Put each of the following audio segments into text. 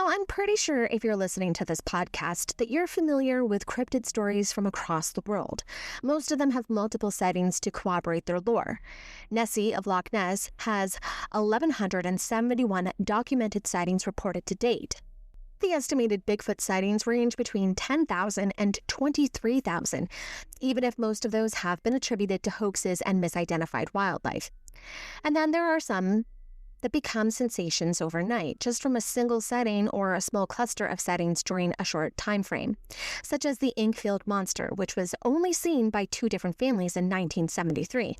Now, I'm pretty sure if you're listening to this podcast that you're familiar with cryptid stories from across the world. Most of them have multiple sightings to corroborate their lore. Nessie of Loch Ness has 1,171 documented sightings reported to date. The estimated Bigfoot sightings range between 10,000 and 23,000, even if most of those have been attributed to hoaxes and misidentified wildlife. And then there are some that become sensations overnight, just from a single sighting or a small cluster of sightings during a short time frame, such as the Inkfield Monster, which was only seen by 2 different families in 1973,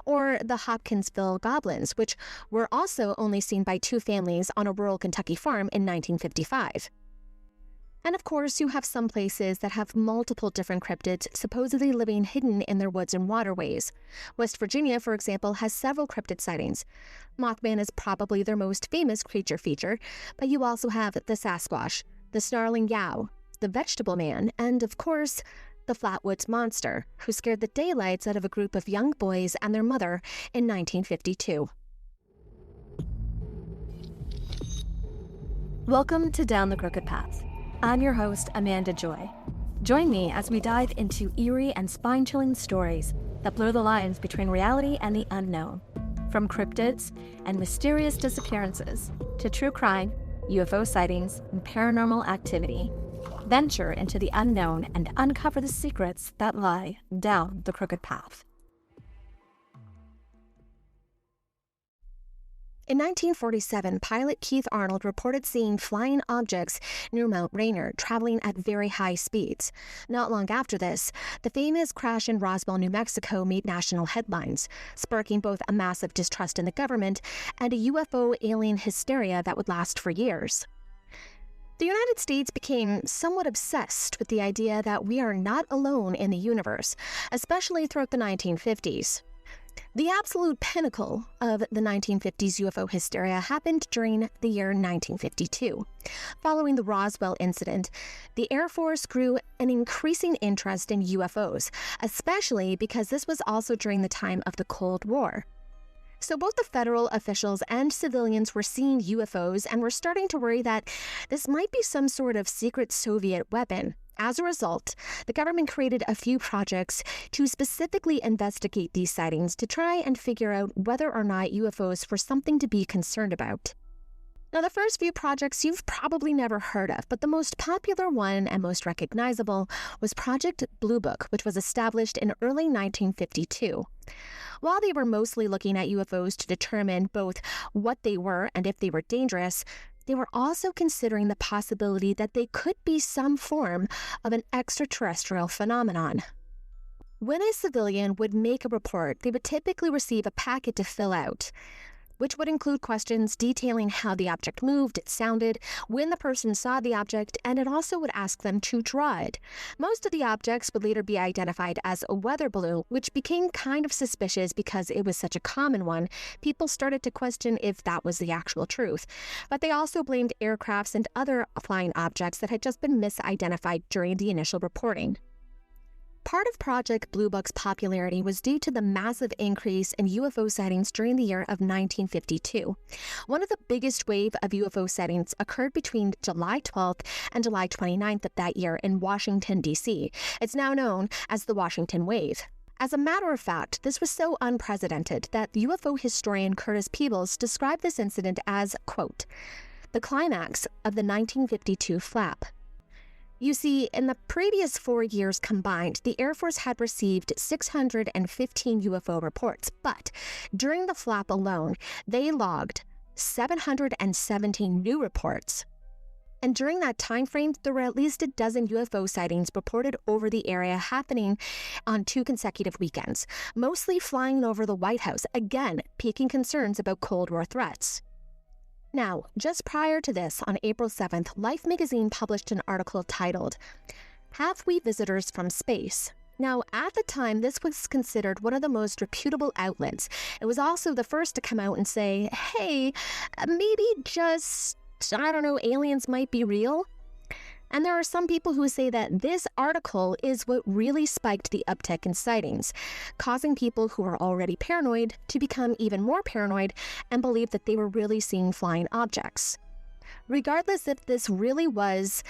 or the Hopkinsville Goblins, which were also only seen by 2 families on a rural Kentucky farm in 1955. And of course, you have some places that have multiple different cryptids supposedly living hidden in their woods and waterways. West Virginia, for example, has several cryptid sightings. Mothman is probably their most famous creature feature, but you also have the Sasquatch, the Snarling Yow, the Vegetable Man, and of course, the Flatwoods Monster, who scared the daylights out of a group of young boys and their mother in 1952. Welcome to Down the Crooked Path. I'm your host, Amanda Joy. Join me as we dive into eerie and spine-chilling stories that blur the lines between reality and the unknown. From cryptids and mysterious disappearances to true crime, UFO sightings, and paranormal activity. Venture into the unknown and uncover the secrets that lie down the crooked path. In 1947, pilot Keith Arnold reported seeing flying objects near Mount Rainier, traveling at very high speeds. Not long after this, the famous crash in Roswell, New Mexico made national headlines, sparking both a massive distrust in the government and a UFO alien hysteria that would last for years. The United States became somewhat obsessed with the idea that we are not alone in the universe, especially throughout the 1950s. The absolute pinnacle of the 1950s UFO hysteria happened during the year 1952. Following the Roswell incident, the Air Force grew an increasing interest in UFOs, especially because this was also during the time of the Cold War. So both the federal officials and civilians were seeing UFOs and were starting to worry that this might be some sort of secret Soviet weapon. As a result, the government created a few projects to specifically investigate these sightings to try and figure out whether or not UFOs were something to be concerned about. Now, the first few projects you've probably never heard of, but the most popular one and most recognizable was Project Blue Book, which was established in early 1952. While they were mostly looking at UFOs to determine both what they were and if they were dangerous, they were also considering the possibility that they could be some form of an extraterrestrial phenomenon. When a civilian would make a report, they would typically receive a packet to fill out, which would include questions detailing how the object moved, it sounded, when the person saw the object, and it also would ask them to draw it. Most of the objects would later be identified as a weather balloon, which became kind of suspicious because it was such a common one. People started to question if that was the actual truth. But they also blamed aircrafts and other flying objects that had just been misidentified during the initial reporting. Part of Project Blue Book's popularity was due to the massive increase in UFO sightings during the year of 1952. One of the biggest wave of UFO sightings occurred between July 12th and July 29th of that year in Washington, D.C. It's now known as the Washington Wave. As a matter of fact, this was so unprecedented that UFO historian Curtis Peebles described this incident as, quote, the climax of the 1952 flap. You see, in the previous 4 years combined, the Air Force had received 615 UFO reports, but during the flap alone, they logged 717 new reports. And during that time frame, there were at least a dozen UFO sightings reported over the area happening on 2 consecutive weekends, mostly flying over the White House, again piquing concerns about Cold War threats. Now, just prior to this, on April 7th, Life magazine published an article titled, Have We Visitors from Space? Now, at the time, this was considered one of the most reputable outlets. It was also the first to come out and say, hey, maybe just, aliens might be real. And there are some people who say that this article is what really spiked the uptick in sightings, causing people who are already paranoid to become even more paranoid and believe that they were really seeing flying objects. Regardless if this really was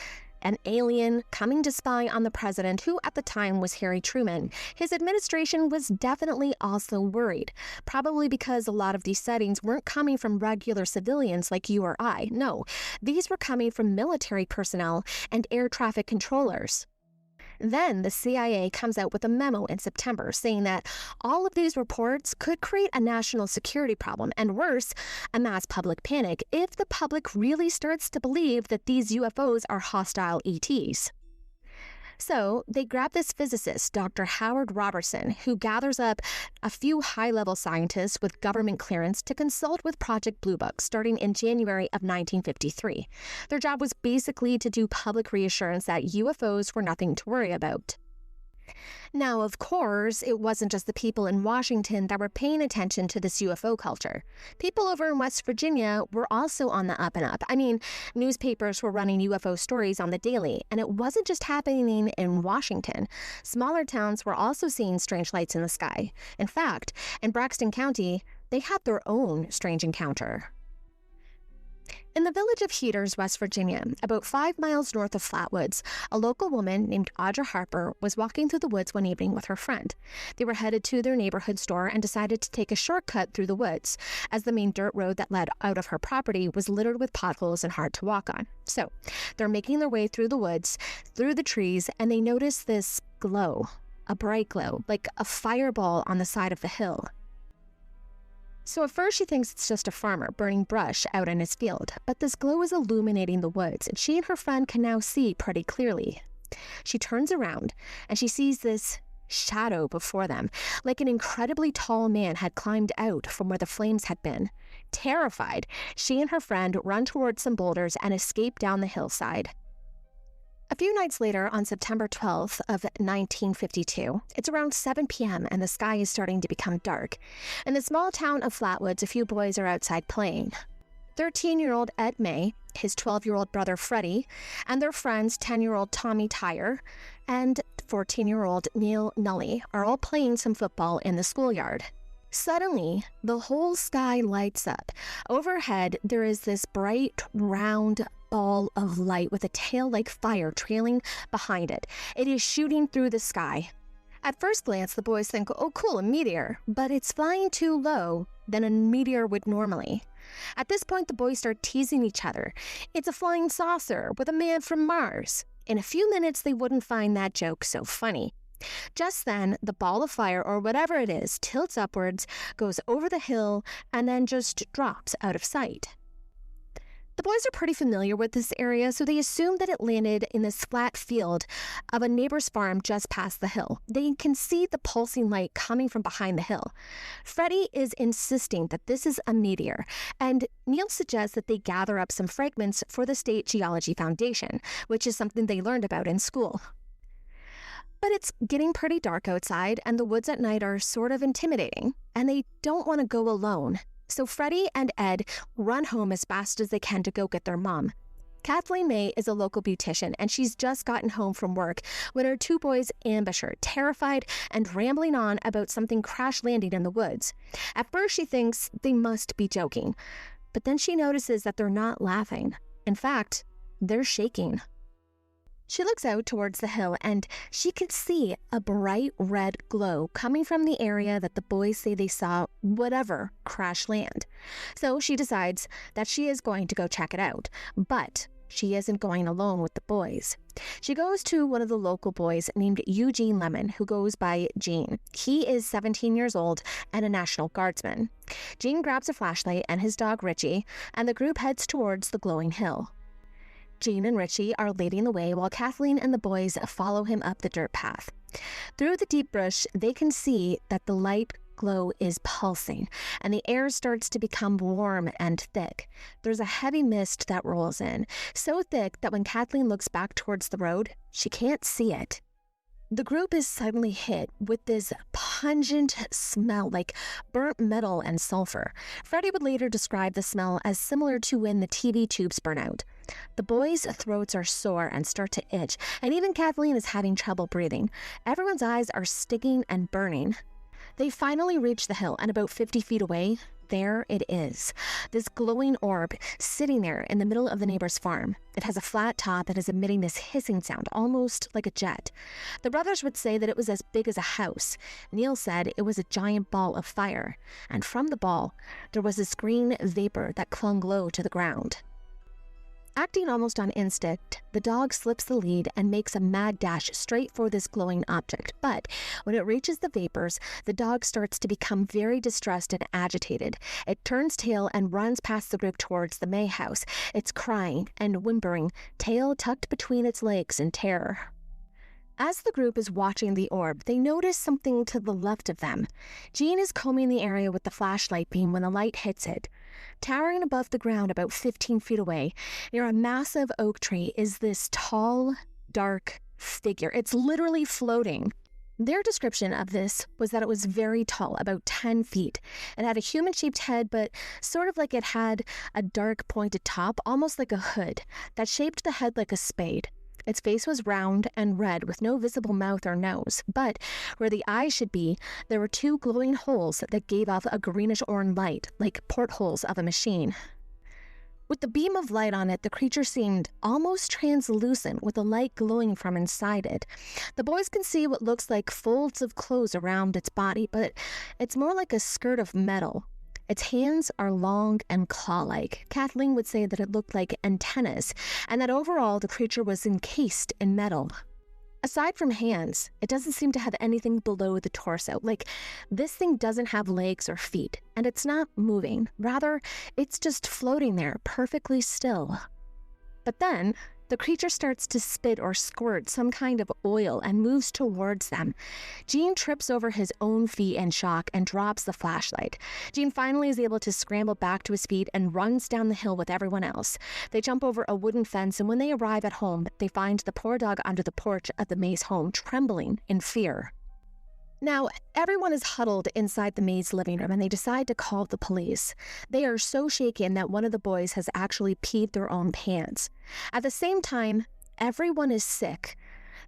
an alien coming to spy on the president, who at the time was Harry Truman, his administration was definitely also worried, probably because a lot of these sightings weren't coming from regular civilians like you or I. No, these were coming from military personnel and air traffic controllers. Then the CIA comes out with a memo in September saying that all of these reports could create a national security problem and, worse, a mass public panic if the public really starts to believe that these UFOs are hostile ETs. So they grab this physicist, Dr. Howard Robertson, who gathers up a few high-level scientists with government clearance to consult with Project Blue Book starting in January of 1953. Their job was basically to do public reassurance that UFOs were nothing to worry about. Now, of course, it wasn't just the people in Washington that were paying attention to this UFO culture. People over in West Virginia were also on the up and up. I mean, newspapers were running UFO stories on the daily, and it wasn't just happening in Washington. Smaller towns were also seeing strange lights in the sky. In fact, in Braxton County, they had their own strange encounter. In the village of Heaters, West Virginia, about 5 miles north of Flatwoods, a local woman named Audra Harper was walking through the woods one evening with her friend. They were headed to their neighborhood store and decided to take a shortcut through the woods, as the main dirt road that led out of her property was littered with potholes and hard to walk on. So, they're making their way through the woods, through the trees, and they notice this glow, a bright glow, like a fireball on the side of the hill. So at first she thinks it's just a farmer burning brush out in his field, but this glow is illuminating the woods, and she and her friend can now see pretty clearly. She turns around, and she sees this shadow before them, like an incredibly tall man had climbed out from where the flames had been. Terrified, she and her friend run towards some boulders and escape down the hillside. A few nights later, on September 12th of 1952, it's around 7 p.m. and the sky is starting to become dark. In the small town of Flatwoods, a few boys are outside playing. 13-year-old Ed May, his 12-year-old brother Freddie, and their friends 10-year-old Tommy Tyre and 14-year-old Neil Nully are all playing some football in the schoolyard. Suddenly, the whole sky lights up. Overhead, there is this bright, round ball of light with a tail like fire trailing behind it. It is shooting through the sky. At first glance, the boys think, oh cool, a meteor, but it's flying too low than a meteor would normally. At this point, the boys start teasing each other. It's a flying saucer with a man from Mars. In a few minutes, they wouldn't find that joke so funny. Just then, the ball of fire, or whatever it is, tilts upwards, goes over the hill, and then just drops out of sight. The boys are pretty familiar with this area, so they assume that it landed in this flat field of a neighbor's farm just past the hill. They can see the pulsing light coming from behind the hill. Freddie is insisting that this is a meteor, and Neil suggests that they gather up some fragments for the State Geology Foundation, which is something they learned about in school. But it's getting pretty dark outside, and the woods at night are sort of intimidating, and they don't want to go alone. So Freddie and Ed run home as fast as they can to go get their mom. Kathleen May is a local beautician, and she's just gotten home from work when her two boys ambush her, terrified and rambling on about something crash landing in the woods. At first, she thinks they must be joking, but then she notices that they're not laughing. In fact, they're shaking. She looks out towards the hill, and she can see a bright red glow coming from the area that the boys say they saw whatever crash land. So she decides that she is going to go check it out, but she isn't going alone with the boys. She goes to one of the local boys named Eugene Lemon, who goes by Gene. He is 17 years old and a National Guardsman. Gene grabs a flashlight and his dog Richie, and the group heads towards the glowing hill. Gene and Richie are leading the way while Kathleen and the boys follow him up the dirt path. Through the deep brush, they can see that the light glow is pulsing, and the air starts to become warm and thick. There's a heavy mist that rolls in, so thick that when Kathleen looks back towards the road, she can't see it. The group is suddenly hit with this pungent smell like burnt metal and sulfur. Freddie would later describe the smell as similar to when the TV tubes burn out. The boys' throats are sore and start to itch, and even Kathleen is having trouble breathing. Everyone's eyes are sticking and burning. They finally reach the hill, and about 50 feet away, there it is, this glowing orb sitting there in the middle of the neighbor's farm. It has a flat top and is emitting this hissing sound, almost like a jet. The brothers would say that it was as big as a house. Neil said it was a giant ball of fire, and from the ball, there was this green vapor that clung low to the ground. Acting almost on instinct, the dog slips the lead and makes a mad dash straight for this glowing object. But when it reaches the vapors, the dog starts to become very distressed and agitated. It turns tail and runs past the group towards the May house. It's crying and whimpering, tail tucked between its legs in terror. As the group is watching the orb, they notice something to the left of them. Jean is combing the area with the flashlight beam when the light hits it. Towering above the ground about 15 feet away, near a massive oak tree, is this tall, dark figure. It's literally floating. Their description of this was that it was very tall, about 10 feet. It had a human-shaped head, but sort of like it had a dark pointed top, almost like a hood, that shaped the head like a spade. Its face was round and red with no visible mouth or nose, but where the eyes should be, there were two glowing holes that gave off a greenish-orange light, like portholes of a machine. With the beam of light on it, the creature seemed almost translucent, with the light glowing from inside it. The boys can see what looks like folds of clothes around its body, but it's more like a skirt of metal. Its hands are long and claw-like. Kathleen would say that it looked like antennas, and that overall the creature was encased in metal. Aside from hands, it doesn't seem to have anything below the torso. Like, this thing doesn't have legs or feet, and it's not moving. Rather, it's just floating there, perfectly still. But then, the creature starts to spit or squirt some kind of oil and moves towards them. Jean trips over his own feet in shock and drops the flashlight. Jean finally is able to scramble back to his feet and runs down the hill with everyone else. They jump over a wooden fence, and when they arrive at home, they find the poor dog under the porch of the Mays home, trembling in fear. Now, everyone is huddled inside the Mays living room, and they decide to call the police. They are so shaken that one of the boys has actually peed their own pants. At the same time, everyone is sick.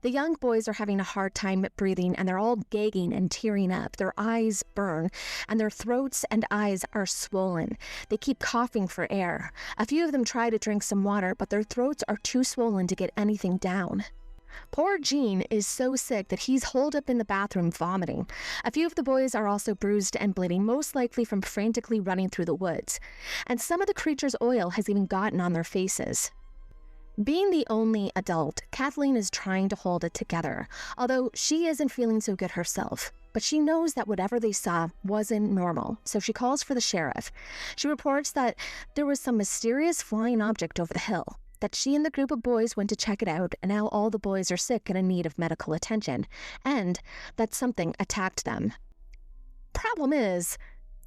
The young boys are having a hard time breathing, and they're all gagging and tearing up. Their eyes burn, and their throats and eyes are swollen. They keep coughing for air. A few of them try to drink some water, but their throats are too swollen to get anything down. Poor Gene is so sick that he's holed up in the bathroom vomiting. A few of the boys are also bruised and bleeding, most likely from frantically running through the woods. And some of the creature's oil has even gotten on their faces. Being the only adult, Kathleen is trying to hold it together, although she isn't feeling so good herself. But she knows that whatever they saw wasn't normal, so she calls for the sheriff. She reports that there was some mysterious flying object over the hill, that she and the group of boys went to check it out, and now all the boys are sick and in need of medical attention, and that something attacked them. Problem is,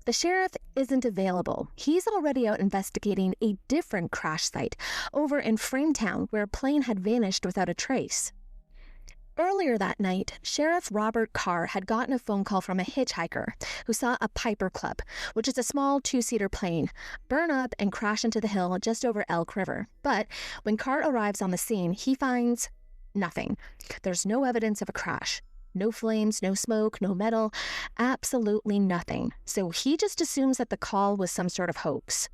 the sheriff isn't available. He's already out investigating a different crash site over in Frametown, where a plane had vanished without a trace. Earlier that night, Sheriff Robert Carr had gotten a phone call from a hitchhiker who saw a Piper Club, which is a small two-seater plane, burn up and crash into the hill just over Elk River. But when Carr arrives on the scene, he finds nothing. There's no evidence of a crash. No flames, no smoke, no metal, absolutely nothing. So he just assumes that the call was some sort of hoax.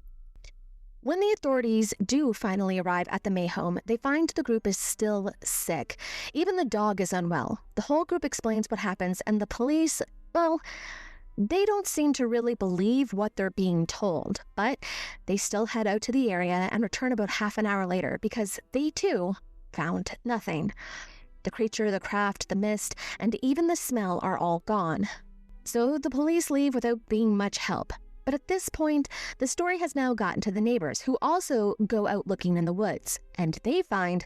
When the authorities do finally arrive at the May home, they find the group is still sick. Even the dog is unwell. The whole group explains what happens, and the police, well, they don't seem to really believe what they're being told. But they still head out to the area and return about half an hour later because they, too, found nothing. The creature, the craft, the mist, and even the smell are all gone. So the police leave without being much help. But at this point, the story has now gotten to the neighbors, who also go out looking in the woods, and they find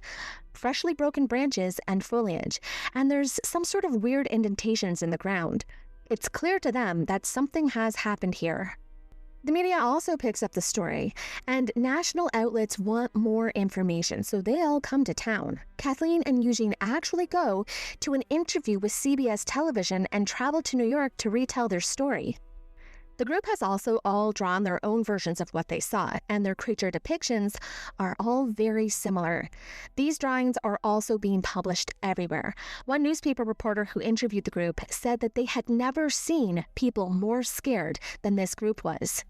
freshly broken branches and foliage, and there's some sort of weird indentations in the ground. It's clear to them that something has happened here. The media also picks up the story, and national outlets want more information, so they all come to town. Kathleen and Eugene actually go to an interview with CBS television and travel to New York to retell their story. The group has also all drawn their own versions of what they saw, and their creature depictions are all very similar. These drawings are also being published everywhere. One newspaper reporter who interviewed the group said that they had never seen people more scared than this group was.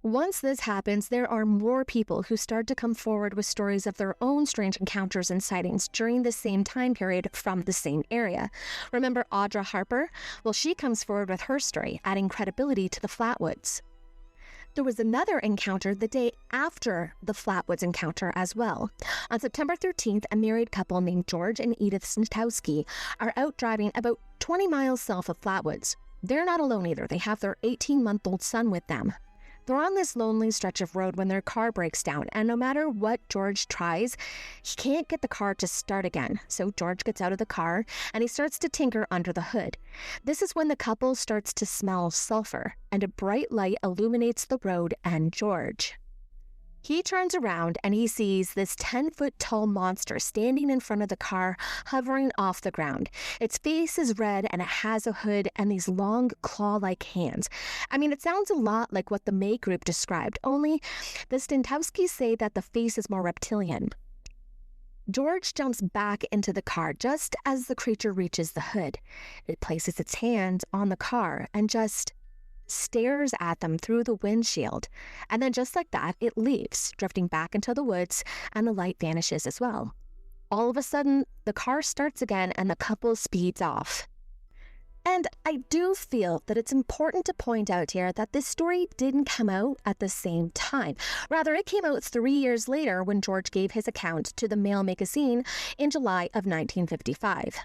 Once this happens, there are more people who start to come forward with stories of their own strange encounters and sightings during the same time period from the same area. Remember Audra Harper? Well, she comes forward with her story, adding credibility to the Flatwoods. There was another encounter the day after the Flatwoods encounter as well. On September 13th, a married couple named George and Edith Snitowski are out driving about 20 miles south of Flatwoods. They're not alone either. They have their 18-month-old son with them. They're on this lonely stretch of road when their car breaks down, and no matter what George tries, he can't get the car to start again. So George gets out of the car, and he starts to tinker under the hood. This is when the couple starts to smell sulfur, and a bright light illuminates the road and George. He turns around and he sees this 10-foot-tall monster standing in front of the car, hovering off the ground. Its face is red and it has a hood and these long claw-like hands. I mean, it sounds a lot like what the May group described, only the Stentowskis say that the face is more reptilian. George jumps back into the car just as the creature reaches the hood. It places its hand on the car and just stares at them through the windshield. And then just like that, it leaves, drifting back into the woods, and the light vanishes as well. All of a sudden, the car starts again and the couple speeds off. And I do feel that it's important to point out here that this story didn't come out at the same time. Rather, it came out 3 years later when George gave his account to the Mail magazine in July of 1955.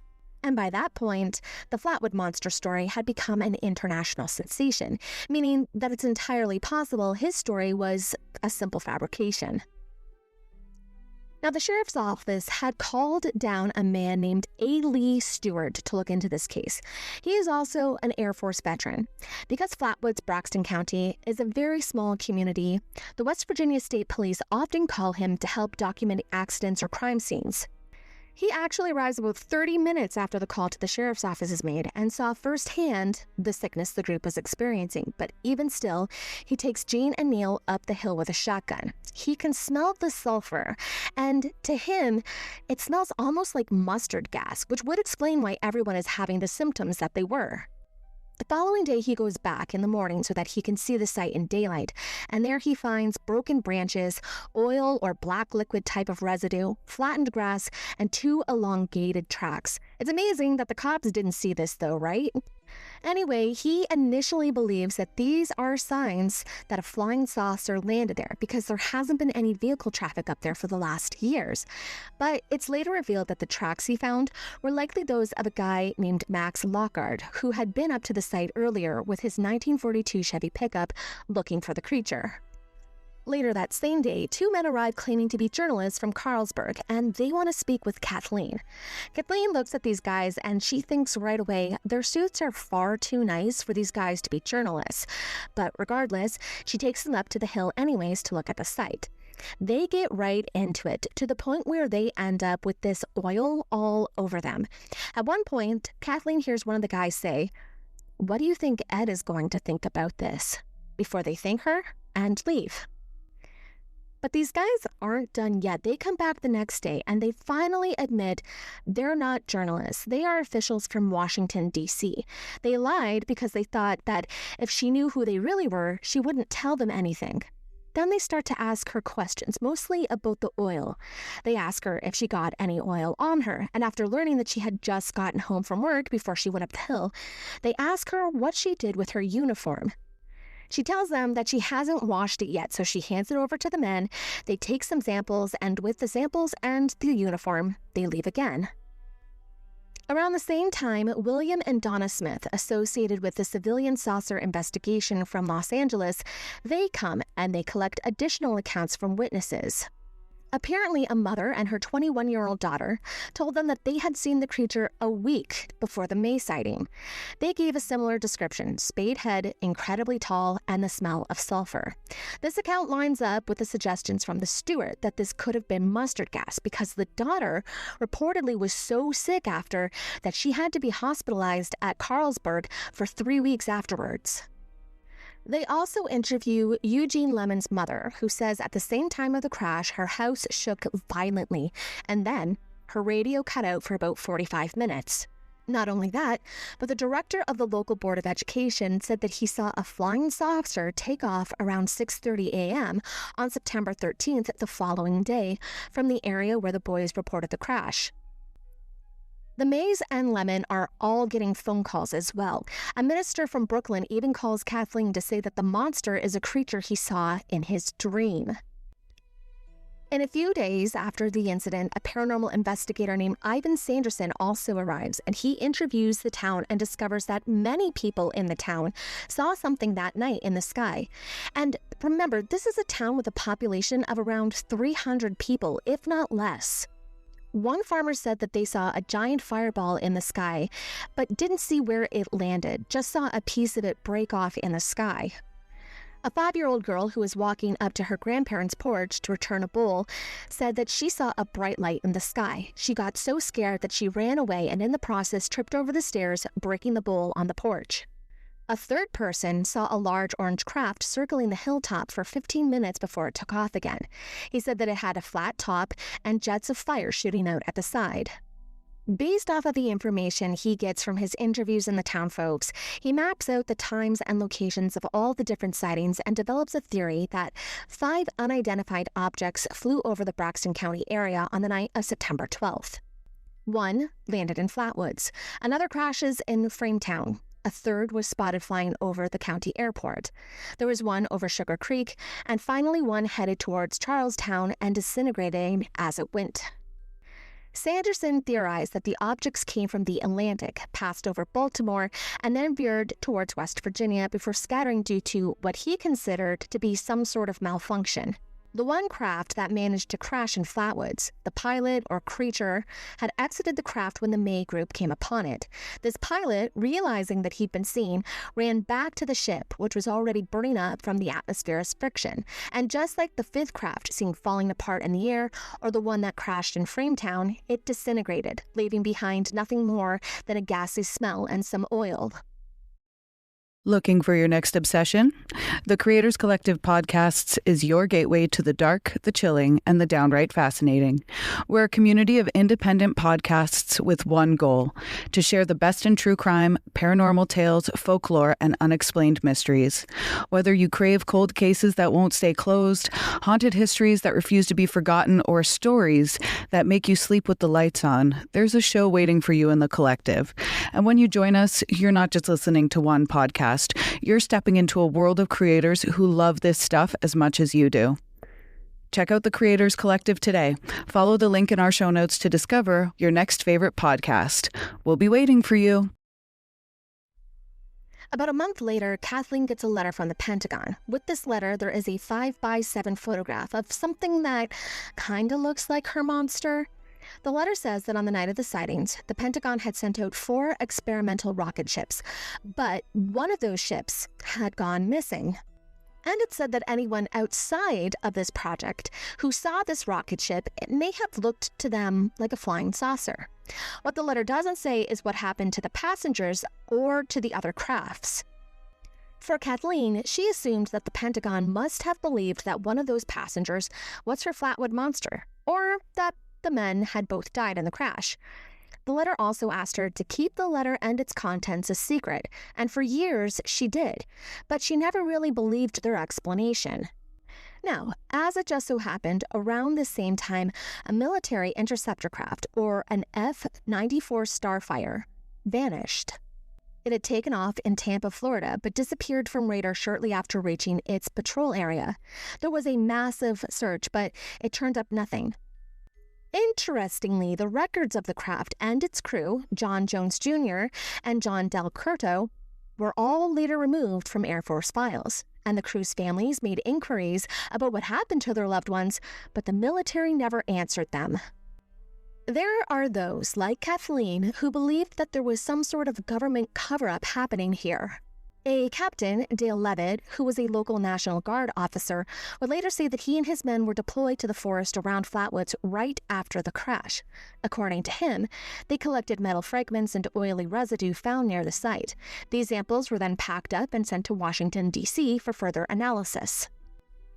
And by that point, the Flatwood Monster story had become an international sensation, meaning that it's entirely possible his story was a simple fabrication. Now, the sheriff's office had called down a man named A. Lee Stewart to look into this case. He is also an Air Force veteran. Because Flatwoods, Braxton County, is a very small community, the West Virginia State Police often call him to help document accidents or crime scenes. He actually arrives about 30 minutes after the call to the sheriff's office is made and saw firsthand the sickness the group was experiencing. But even still, he takes Jean and Neil up the hill with a shotgun. He can smell the sulfur, and to him, it smells almost like mustard gas, which would explain why everyone is having the symptoms that they were. The following day, he goes back in the morning so that he can see the site in daylight, and there he finds broken branches, oil or black liquid type of residue, flattened grass, and 2 elongated tracks. It's amazing that the cops didn't see this though, right? Anyway, he initially believes that these are signs that a flying saucer landed there because there hasn't been any vehicle traffic up there for the last years. But it's later revealed that the tracks he found were likely those of a guy named Max Lockard, who had been up to the site earlier with his 1942 Chevy pickup looking for the creature. Later that same day, 2 men arrive claiming to be journalists from Carlsberg, and they want to speak with Kathleen. Kathleen looks at these guys, and she thinks right away their suits are far too nice for these guys to be journalists. But regardless, she takes them up to the hill anyways to look at the site. They get right into it, to the point where they end up with this oil all over them. At one point, Kathleen hears one of the guys say, "What do you think Ed is going to think about this?" before they thank her and leave. But these guys aren't done yet. They come back the next day and they finally admit they're not journalists. They are officials from Washington, D.C. They lied because they thought that if she knew who they really were, she wouldn't tell them anything. Then they start to ask her questions, mostly about the oil. They ask her if she got any oil on her, and after learning that she had just gotten home from work before she went up the hill, they ask her what she did with her uniform. She tells them that she hasn't washed it yet, so she hands it over to the men. They take some samples, and with the samples and the uniform, they leave again. Around the same time, William and Donna Smith, associated with the civilian saucer investigation from Los Angeles, they come and they collect additional accounts from witnesses. Apparently, a mother and her 21-year-old daughter told them that they had seen the creature a week before the May sighting. They gave a similar description: spade head, incredibly tall, and the smell of sulfur. This account lines up with the suggestions from the steward that this could have been mustard gas because the daughter reportedly was so sick after that she had to be hospitalized at Carlsberg for 3 weeks afterwards. They also interview Eugene Lemon's mother, who says at the same time of the crash, her house shook violently, and then her radio cut out for about 45 minutes. Not only that, but the director of the local Board of Education said that he saw a flying saucer take off around 6:30 a.m. on September 13th, the following day, from the area where the boys reported the crash. The Mays and Lemon are all getting phone calls as well. A minister from Brooklyn even calls Kathleen to say that the monster is a creature he saw in his dream. In a few days after the incident, a paranormal investigator named Ivan Sanderson also arrives, and he interviews the town and discovers that many people in the town saw something that night in the sky. And remember, this is a town with a population of around 300 people, if not less. One farmer said that they saw a giant fireball in the sky, but didn't see where it landed, just saw a piece of it break off in the sky. A 5-year-old girl who was walking up to her grandparents' porch to return a bowl said that she saw a bright light in the sky. She got so scared that she ran away and in the process tripped over the stairs, breaking the bowl on the porch. A third person saw a large orange craft circling the hilltop for 15 minutes before it took off again. He said that it had a flat top and jets of fire shooting out at the side. Based off of the information he gets from his interviews in the town folks, he maps out the times and locations of all the different sightings and develops a theory that 5 unidentified objects flew over the Braxton County area on the night of September 12th. 1 landed in Flatwoods, another crashes in Frametown. A third was spotted flying over the county airport. There was 1 over Sugar Creek, and finally 1 headed towards Charlestown and disintegrating as it went. Sanderson theorized that the objects came from the Atlantic, passed over Baltimore, and then veered towards West Virginia before scattering due to what he considered to be some sort of malfunction. The one craft that managed to crash in Flatwoods, the pilot or creature, had exited the craft when the May group came upon it. This pilot, realizing that he'd been seen, ran back to the ship, which was already burning up from the atmosphere's friction. And just like the 5th craft seen falling apart in the air, or the one that crashed in Frametown, it disintegrated, leaving behind nothing more than a gassy smell and some oil. Looking for your next obsession? The Creators Collective Podcasts is your gateway to the dark, the chilling, and the downright fascinating. We're a community of independent podcasts with one goal: to share the best in true crime, paranormal tales, folklore, and unexplained mysteries. Whether you crave cold cases that won't stay closed, haunted histories that refuse to be forgotten, or stories that make you sleep with the lights on, there's a show waiting for you in the collective. And when you join us, you're not just listening to one podcast. You're stepping into a world of creators who love this stuff as much as you do. Check out the Creators Collective today. Follow the link in our show notes to discover your next favorite podcast. We'll be waiting for you. About a month later, Kathleen gets a letter from the Pentagon. With this letter, there is a 5x7 photograph of something that kind of looks like her monster. The letter says that on the night of the sightings, the Pentagon had sent out 4 experimental rocket ships, but one of those ships had gone missing. And it said that anyone outside of this project who saw this rocket ship, it may have looked to them like a flying saucer. What the letter doesn't say is what happened to the passengers or to the other crafts. For Kathleen, she assumed that the Pentagon must have believed that one of those passengers was her Flatwood monster, or that the men had both died in the crash. The letter also asked her to keep the letter and its contents a secret, and for years she did, but she never really believed their explanation. Now, as it just so happened, around the same time, a military interceptor craft, or an F-94 Starfire, vanished. It had taken off in Tampa, Florida, but disappeared from radar shortly after reaching its patrol area. There was a massive search, but it turned up nothing. Interestingly, the records of the craft and its crew, John Jones Jr. and John Del Curto, were all later removed from Air Force files, and the crew's families made inquiries about what happened to their loved ones, but the military never answered them. There are those, like Kathleen, who believed that there was some sort of government cover-up happening here. A captain, Dale Levitt, who was a local National Guard officer, would later say that he and his men were deployed to the forest around Flatwoods right after the crash. According to him, they collected metal fragments and oily residue found near the site. These samples were then packed up and sent to Washington, D.C. for further analysis.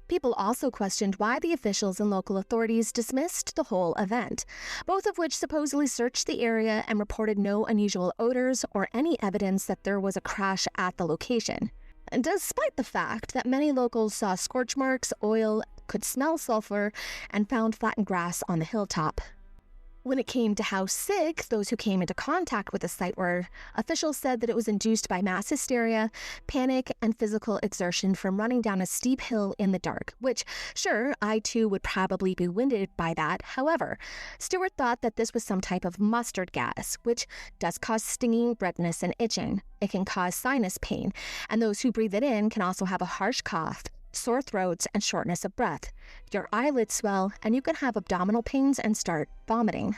People also questioned why the officials and local authorities dismissed the whole event, both of which supposedly searched the area and reported no unusual odors or any evidence that there was a crash at the location. Despite the fact that many locals saw scorch marks, oil, could smell sulfur, and found flattened grass on the hilltop. When it came to how sick those who came into contact with the site were, officials said that it was induced by mass hysteria, panic, and physical exertion from running down a steep hill in the dark, which, sure, I too would probably be winded by that. However, Stewart thought that this was some type of mustard gas, which does cause stinging, redness, and itching. It can cause sinus pain, and those who breathe it in can also have a harsh cough, sore throats, and shortness of breath. Your eyelids swell, and you can have abdominal pains and start vomiting.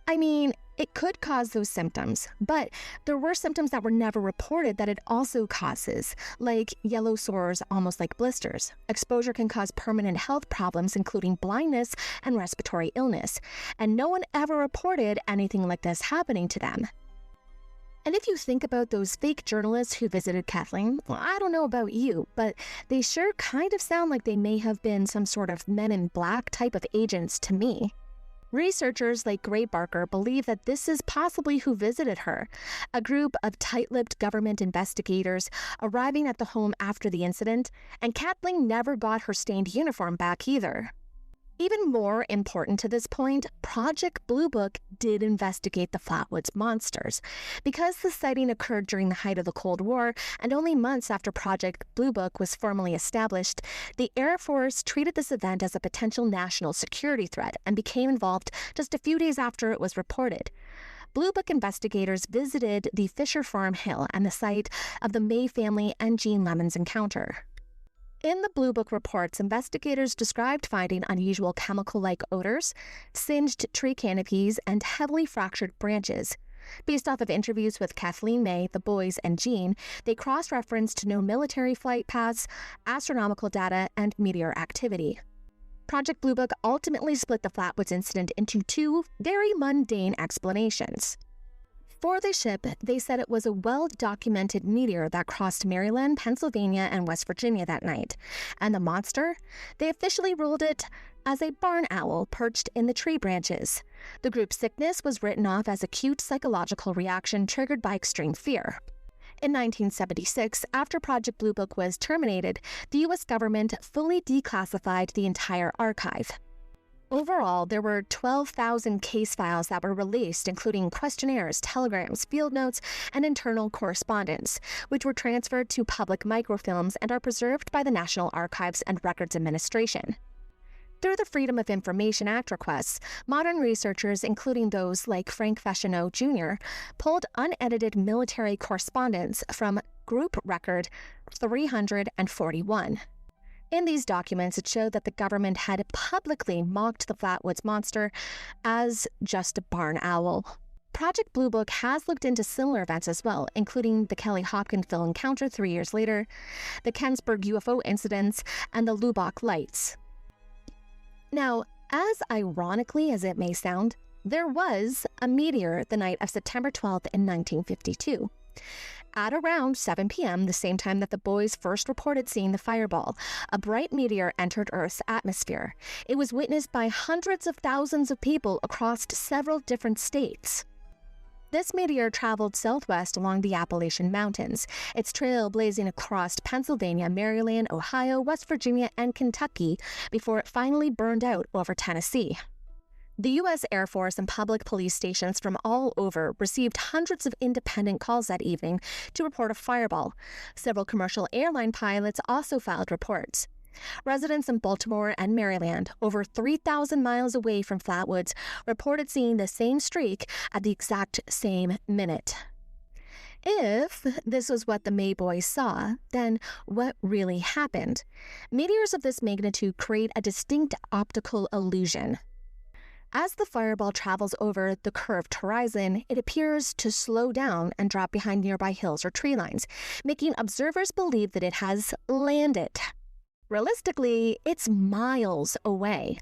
I mean, it could cause those symptoms, but there were symptoms that were never reported that it also causes, like yellow sores almost like blisters. Exposure can cause permanent health problems, including blindness and respiratory illness, and no one ever reported anything like this happening to them. And if you think about those fake journalists who visited Kathleen, well, I don't know about you, but they sure kind of sound like they may have been some sort of Men in Black type of agents to me. Researchers like Gray Barker believe that this is possibly who visited her, a group of tight-lipped government investigators arriving at the home after the incident, and Kathleen never got her stained uniform back either. Even more important to this point, Project Blue Book did investigate the Flatwoods monsters. Because the sighting occurred during the height of the Cold War and only months after Project Blue Book was formally established, the Air Force treated this event as a potential national security threat and became involved just a few days after it was reported. Blue Book investigators visited the Fisher Farm Hill and the site of the May family and Eugene Lemon's encounter. In the Blue Book reports, investigators described finding unusual chemical-like odors, singed tree canopies, and heavily fractured branches. Based off of interviews with Kathleen May, the boys, and Jean, they cross-referenced no military flight paths, astronomical data, and meteor activity. Project Blue Book ultimately split the Flatwoods incident into two very mundane explanations. For the ship, they said it was a well-documented meteor that crossed Maryland, Pennsylvania, and West Virginia that night. And the monster? They officially ruled it as a barn owl perched in the tree branches. The group's sickness was written off as acute psychological reaction triggered by extreme fear. In 1976, after Project Blue Book was terminated, the U.S. government fully declassified the entire archive. Overall, there were 12,000 case files that were released, including questionnaires, telegrams, field notes, and internal correspondence, which were transferred to public microfilms and are preserved by the National Archives and Records Administration. Through the Freedom of Information Act requests, modern researchers, including those like Frank Fescheneau Jr., pulled unedited military correspondence from Group Record 341. In these documents, it showed that the government had publicly mocked the Flatwoods monster as just a barn owl. Project Blue Book has looked into similar events as well, including the Kelly Hopkinsville encounter 3 years later, the Kensburg UFO incidents, and the Lubbock lights. Now, as ironically as it may sound, there was a meteor the night of September 12th in 1952. At around 7 p.m., the same time that the boys first reported seeing the fireball, a bright meteor entered Earth's atmosphere. It was witnessed by hundreds of thousands of people across several different states. This meteor traveled southwest along the Appalachian Mountains, its trail blazing across Pennsylvania, Maryland, Ohio, West Virginia, and Kentucky before it finally burned out over Tennessee. The U.S. Air Force and public police stations from all over received hundreds of independent calls that evening to report a fireball. Several commercial airline pilots also filed reports. Residents in Baltimore and Maryland, over 3,000 miles away from Flatwoods, reported seeing the same streak at the exact same minute. If this was what the May boys saw, then what really happened? Meteors of this magnitude create a distinct optical illusion. As the fireball travels over the curved horizon, it appears to slow down and drop behind nearby hills or tree lines, making observers believe that it has landed. Realistically, it's miles away.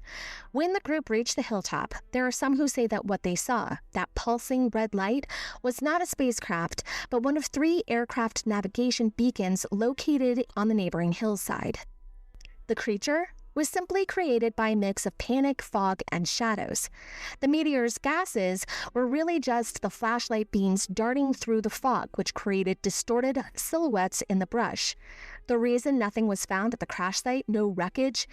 When the group reached the hilltop, there are some who say that what they saw, that pulsing red light, was not a spacecraft, but one of 3 aircraft navigation beacons located on the neighboring hillside. The creature was simply created by a mix of panic, fog, and shadows. The meteor's gases were really just the flashlight beams darting through the fog, which created distorted silhouettes in the brush. The reason nothing was found at the crash site, no wreckage,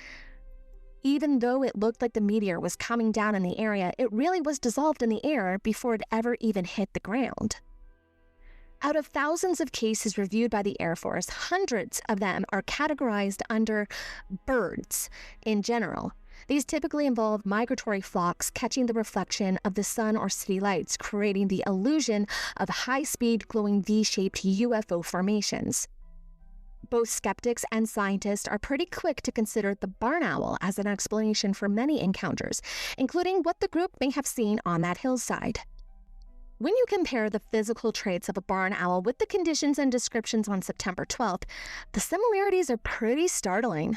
even though it looked like the meteor was coming down in the area, it really was dissolved in the air before it ever even hit the ground. Out of thousands of cases reviewed by the Air Force, hundreds of them are categorized under birds in general. These typically involve migratory flocks catching the reflection of the sun or city lights, creating the illusion of high-speed glowing V-shaped UFO formations. Both skeptics and scientists are pretty quick to consider the barn owl as an explanation for many encounters, including what the group may have seen on that hillside. When you compare the physical traits of a barn owl with the conditions and descriptions on September 12th, the similarities are pretty startling.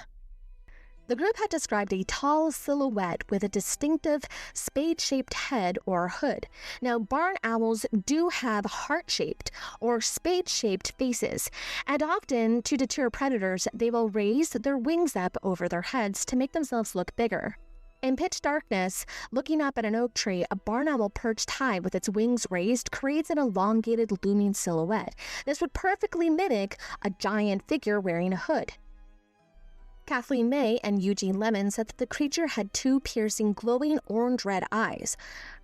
The group had described a tall silhouette with a distinctive spade-shaped head or hood. Now, barn owls do have heart-shaped or spade-shaped faces, and often, to deter predators, they will raise their wings up over their heads to make themselves look bigger. In pitch darkness, looking up at an oak tree, a barn owl perched high with its wings raised creates an elongated, looming silhouette. This would perfectly mimic a giant figure wearing a hood. Kathleen May and Eugene Lemon said that the creature had two piercing, glowing orange-red eyes.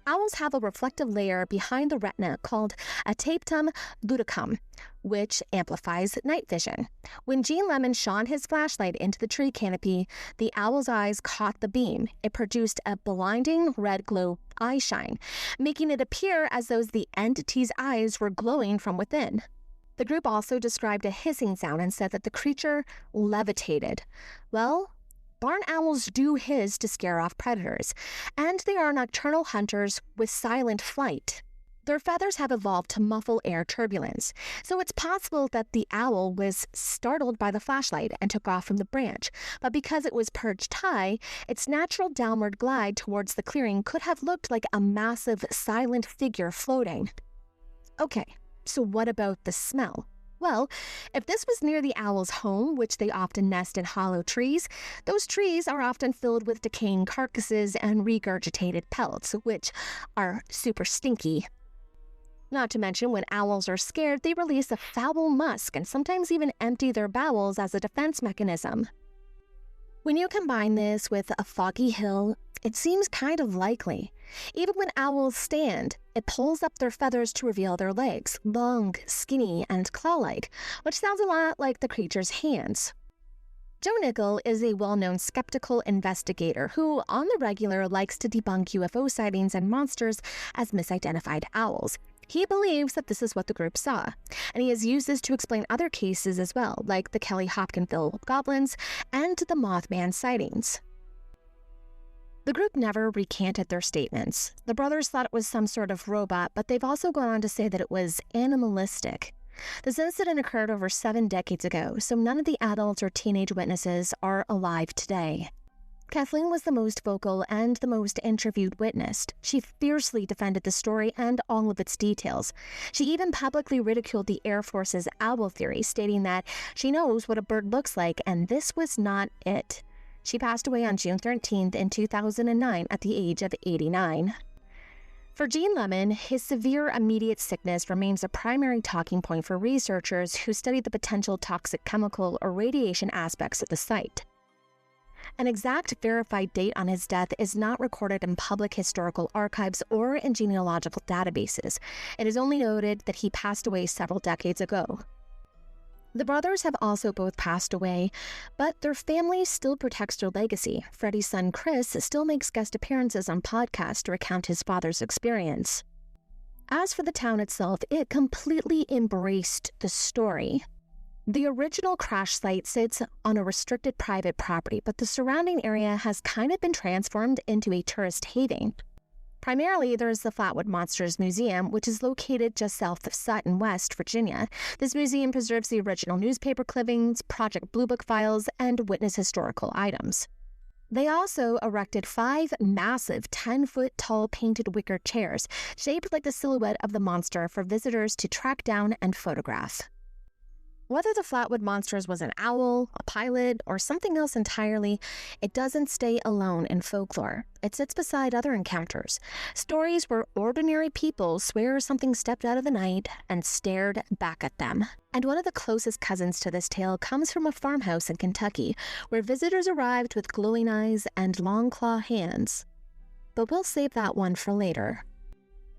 Owls have a reflective layer behind the retina called a tapetum lucidum, which amplifies night vision. When Gene Lemon shone his flashlight into the tree canopy, the owl's eyes caught the beam. It produced a blinding red glow eye shine, making it appear as though the entity's eyes were glowing from within. The group also described a hissing sound and said that the creature levitated. Well, barn owls do hiss to scare off predators, and they are nocturnal hunters with silent flight. Their feathers have evolved to muffle air turbulence, so it's possible that the owl was startled by the flashlight and took off from the branch, but because it was perched high, its natural downward glide towards the clearing could have looked like a massive, silent figure floating. Okay, so what about the smell? Well, if this was near the owl's home, which they often nest in hollow trees, those trees are often filled with decaying carcasses and regurgitated pellets, which are super stinky. Not to mention, when owls are scared, they release a foul musk and sometimes even empty their bowels as a defense mechanism. When you combine this with a foggy hill, it seems kind of likely. Even when owls stand, it pulls up their feathers to reveal their legs, long, skinny, and claw-like, which sounds a lot like the creature's hands. Joe Nickel is a well-known skeptical investigator who, on the regular, likes to debunk UFO sightings and monsters as misidentified owls. He believes that this is what the group saw, and he has used this to explain other cases as well, like the Kelly Hopkinsville goblins and the Mothman sightings. The group never recanted their statements. The brothers thought it was some sort of robot, but they've also gone on to say that it was animalistic. This incident occurred over 7 decades ago, so none of the adults or teenage witnesses are alive today. Kathleen was the most vocal and the most interviewed witness. She fiercely defended the story and all of its details. She even publicly ridiculed the Air Force's owl theory, stating that she knows what a bird looks like, and this was not it. She passed away on June 13th in 2009 at the age of 89. For Gene Lemon, his severe immediate sickness remains a primary talking point for researchers who study the potential toxic chemical or radiation aspects of the site. An exact verified date on his death is not recorded in public historical archives or in genealogical databases. It is only noted that he passed away several decades ago. The brothers have also both passed away, but their family still protects their legacy. Freddie's son Chris still makes guest appearances on podcasts to recount his father's experience. As for the town itself, it completely embraced the story. The original crash site sits on a restricted private property, but the surrounding area has kind of been transformed into a tourist haven. Primarily, there's the Flatwood Monsters Museum, which is located just south of Sutton, West Virginia. This museum preserves the original newspaper clippings, Project Blue Book files, and witness historical items. They also erected 5 massive 10-foot-tall painted wicker chairs, shaped like the silhouette of the monster for visitors to track down and photograph. Whether the Flatwood Monsters was an owl, a pilot, or something else entirely, it doesn't stay alone in folklore. It sits beside other encounters. Stories where ordinary people swear something stepped out of the night and stared back at them. And one of the closest cousins to this tale comes from a farmhouse in Kentucky, where visitors arrived with glowing eyes and long claw hands. But we'll save that one for later.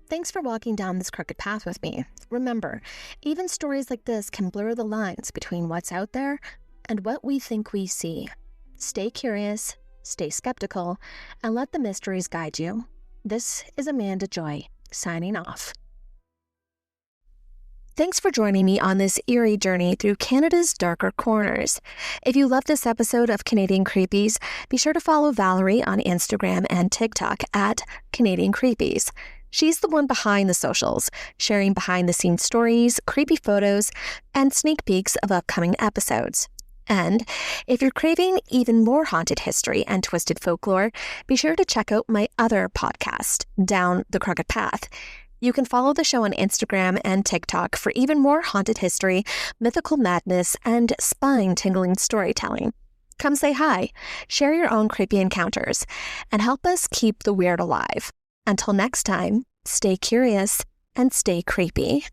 Thanks for walking down this crooked path with me. Remember, even stories like this can blur the lines between what's out there and what we think we see. Stay curious, stay skeptical, and let the mysteries guide you. This is Amanda Joy, signing off. Thanks for joining me on this eerie journey through Canada's darker corners. If you love this episode of Canadian Creepies, be sure to follow Valerie on Instagram and TikTok at Canadian Creepies. She's the one behind the socials, sharing behind-the-scenes stories, creepy photos, and sneak peeks of upcoming episodes. And if you're craving even more haunted history and twisted folklore, be sure to check out my other podcast, Down the Crooked Path. You can follow the show on Instagram and TikTok for even more haunted history, mythical madness, and spine-tingling storytelling. Come say hi, share your own creepy encounters, and help us keep the weird alive. Until next time, stay curious and stay creepy.